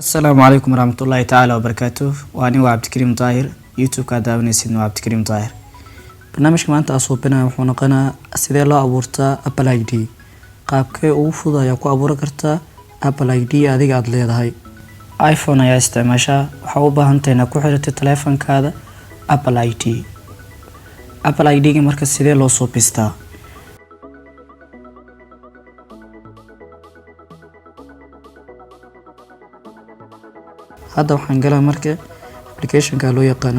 السلام عليكم ورحمة الله تعالى وبركاته. وأنا وعبد الكريم طاهر يوتيوب كداوني سيدنا عبد الكريم طاهر. برنامج ما أنت أصوبنا وحنا قنا سيد الله أبورتا أبل أي دي قابك أوفضا يكو أبورا كرتا أبل أي دي هذه قاد لي هاي آيفون يا استعماشا وحاوبا هانتين أكو حجة التليفون كذا أبل أي دي أبل أي دي مركز سيد الله صوبستا. هذا waxaan galaa marka application-ka loo yaqaan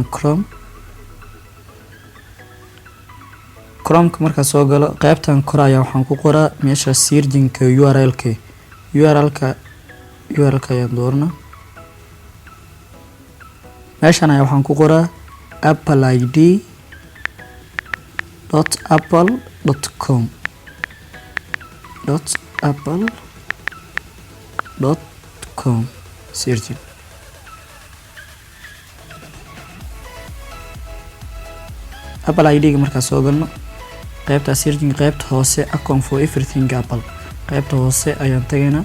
Chrome marka soo galo qaybtan kor ayaa waxaan ku qoraa meesha searching-ka URL-ka ayaan doorna meeshan ayaa waxaan ku qoraa appleid.apple.com searching Apple ID marka soo galno qaybta searching qaybta hoose account for everything Apple qaybta hoose ayaan tagayna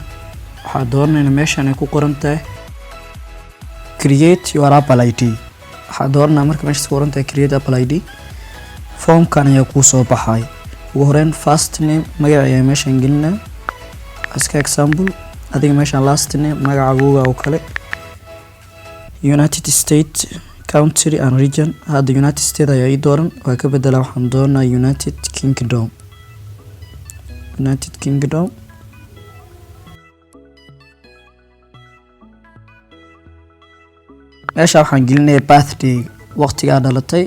waxa dooranayna meeshan ay ku qoran tahay create your Apple ID waxa dooranayna marka meesha ku qoran tahay create Apple ID form kan ayaa ku soo baxay ugu horeen first name magaca ayaa meeshan gelina aska example adiga meeshan last name magacaaga oo kale United States country and region هذا United States ayaa ii dooran waa ka bedela waxaan doonaa United Kingdom meesha waxaan gelinay birthday waqtiga aad dhalatay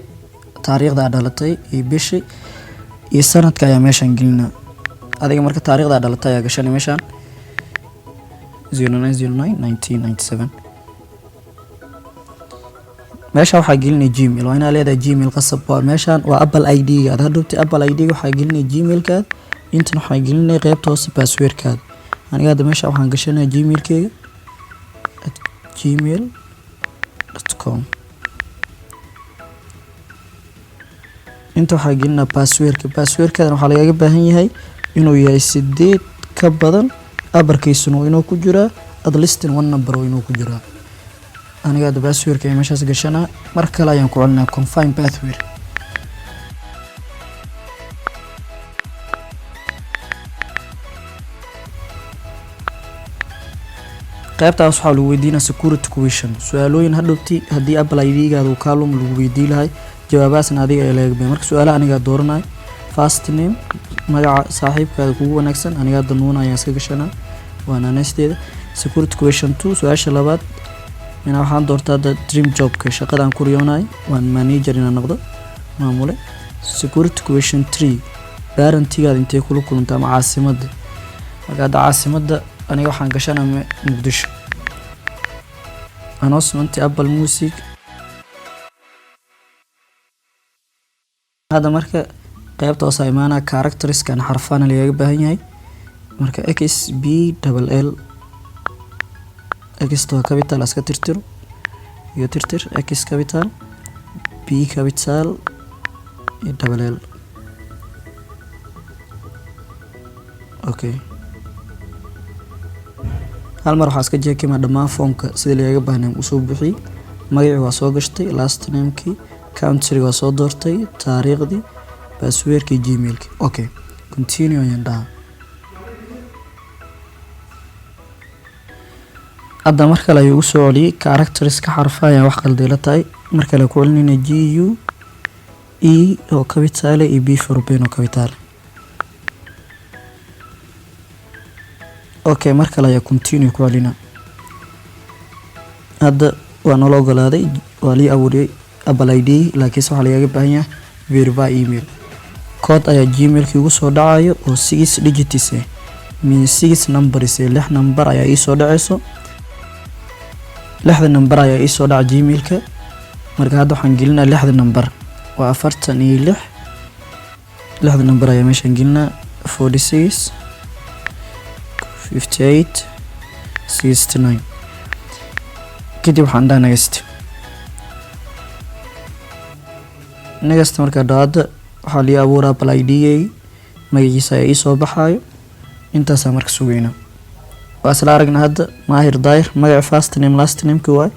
taariikhda aad dhalatay iyo bishii iyo sanadka ayaa meeshan gelinaa adiga marka taariikhda aad dhalatay ayaa gashanay meeshan 09/09/1997 meesha waxa gelinay Gmail waa inaad leedahay Gmail qasab waa meeshan waa Apple ID aad hadhoobtay Apple ID waxa gelinay Gmail-kaad intan waxa gelinay qaybta hoose password-kaad aniga hadda meesha waxaan gashanay Gmail-kayga gmail.com inta waxa gelinay password-kaad waxa laga baahan yahay inuu yahay 8 ka badan abarkiisuna inuu ku jira at least one number inuu ku jira aniga hadda password-ka ay meeshaas gashana mar kale ayaan ku celinaa confirm password qaybtaas waxa lagu weydiinaa security question su'aalooyin hadhoobti haddii Apple ID-gaada uu kaalum lagu weydiin lahay jawaabaasna adiga ay leeyahay marka su'aalaha aniga dooranay first name magaca saaxiibkaada kugu wanaagsan aniga hadda nuuna ayaan iska gashanaa waana nesteeda security question 2 su'aasha labaad أنا waxaan doortaa dream job ka shaqadan ku riyoonay waan manager inaan noqdo maamule security question 3 guarantee-gaad intee kula kulanta ama caasimada marka caasimada aniga waxaan gashanaa Muqdisho announcement Apple Music hada marka qaybta hoose imaana characteriskan xarfaan laga baahan yahay marka XBLL X to capital aska tirtiro iyo tirtir X capital B capital iyo double L okay hal mar waxa iska jeekima dhamaan foomka sida laga baahnay u soo bixi magaci waa soo gashtay last name-ki country waa soo doortay taariikhdii password-ki Gmail-ki okay continue ayaan dhahaa hadda marka la igu soo celiyay characteriska xarfaha ayaa wax qaldeela tahay marka la ku celinayna G U E oo capital iyo B for Ben oo capital okay marka la continue ku celina hadda waa noo ogolaaday waa li awriyay Apple ID laakiin waxa laga baahan yahay verify email code ayaa Gmail-ki ugu soo dhacayo oo 6 digits min 6 numbers 6 number ayaa ii soo dhacayso 6 number ayaa ii soo dhaca Gmail-ka marka hadda waxaan gelinaa 6 number waa 46 6 number ayaa meeshan gelinaa 46 58 69 kadib waxaan dhahnaa next marka hadda waxa la abuuraa Apple ID magaciisa ay soo baxayo intaas marka sugayna واسلا aragna hadda Mahir Daahir magaca first name last name ka waay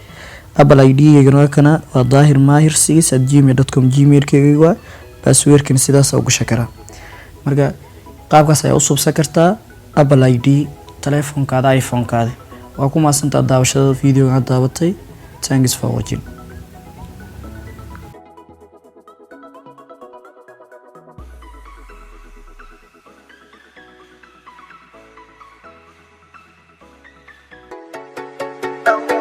Apple ID gana kana waa Daahir Mahir 6@gmail.com gmail-kayga waa password-kan sidaas ugu shakara marka qaabkaas ayaa u subsan kartaa Apple ID telefoonkaada iPhone-kaada waa ku maasantaa daawashada video-ga daabatay thanks for watching Oh.